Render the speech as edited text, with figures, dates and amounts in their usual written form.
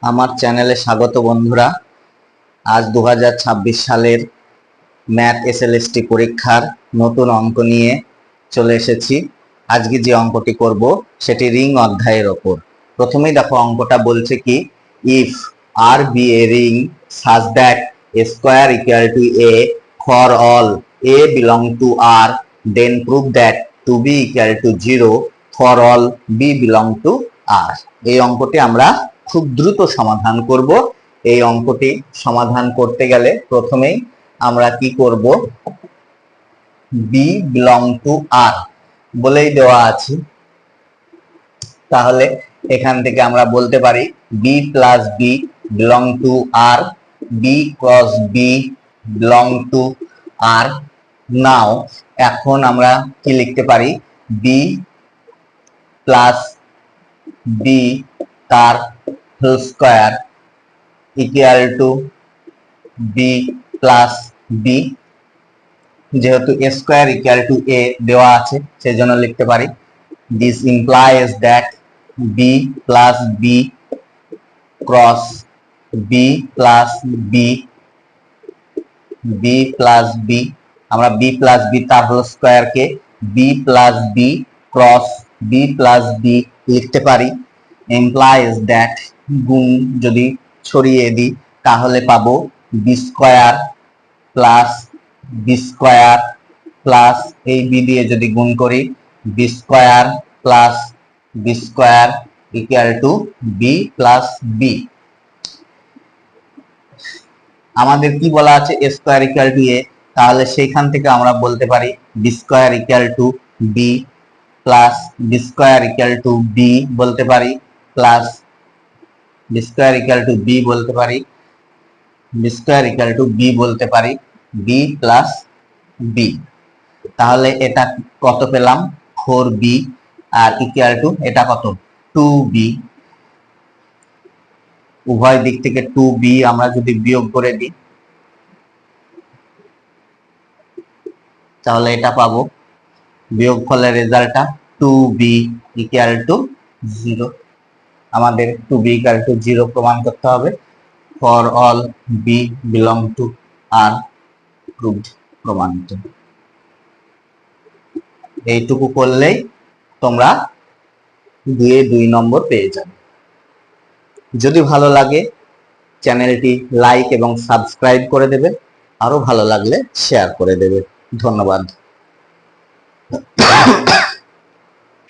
আমার চ্যানেলে স্বাগত বন্ধুরা। আজ 2026 সালের ম্যাথ এসএলএসটি পরীক্ষার নতুন অঙ্ক নিয়ে চলে এসেছি। আজকে যে অঙ্কটি করব সেটি রিং অধ্যায়ের ওপর। প্রথমেই দেখো অঙ্কটা বলছে কি, if R be a ring such that A square equal to A for all A belong to R, then prove that two B equal to 0 for all B belong to R. এই অঙ্কটি আমরা খুব দ্রুত সমাধান করব। এই অঙ্কটি সমাধান করতে গেলে প্রথমেই আমরা কি করব, বি বিলং টু আর বলেই দেওয়া আছে, তাহলে এখান থেকে আমরা বলতে পারি B plus B belong to R, B cross B belong to R. Now এখন আমরা কি লিখতে পারি, বি প্লাস বি তার whole square equal to B plus B. যেহেতু A square equal to A দেওয়া আছে সেজন্য লিখতে পারি this implies that B plus B cross B plus B, B plus B, আমরা বি প্লাস বি তার whole square কে B plus B cross B plus B লিখতে পারি। ইমপ্লাইজ দ্যাট, গুণ যদি ছড়িয়ে দিই তাহলে পাবো B square plus B square plus এই বি দিয়ে যদি গুণ করি B square plus B square equal to B plus B. আমাদের কি বলা আছে, A square equal to A, তাহলে সেইখান থেকে আমরা বলতে পারি B square equal to B plus B square equal to B বলতে পারি, plus B square equal to B বলতে পারি, B square equal to B বলতে পারি, বি প্লাস বি। তাহলে এটা কত পেলাম, 4b, আর ইকুয়াল টু এটা কত 2b। উভয় দিক থেকে 2b আমরা যদি বিয়োগ করে দিই তাহলে এটা পাবো, বিয়োগফলের রেজাল্টটা 2b ইকুয়াল টু 0। আমাদের 2b ইকুয়াল টু 0 প্রমাণ করতে হবে। For all B belong to R, proved, প্রমাণিত। এইটুকু করলেই তোমরা 2 নম্বর পেয়ে যাবে। যদি ভালো লাগে চ্যানেলটি লাইক এবং সাবস্ক্রাইব করে দেবে, আরো ভালো লাগলে শেয়ার করে দেবে। ধন্যবাদ।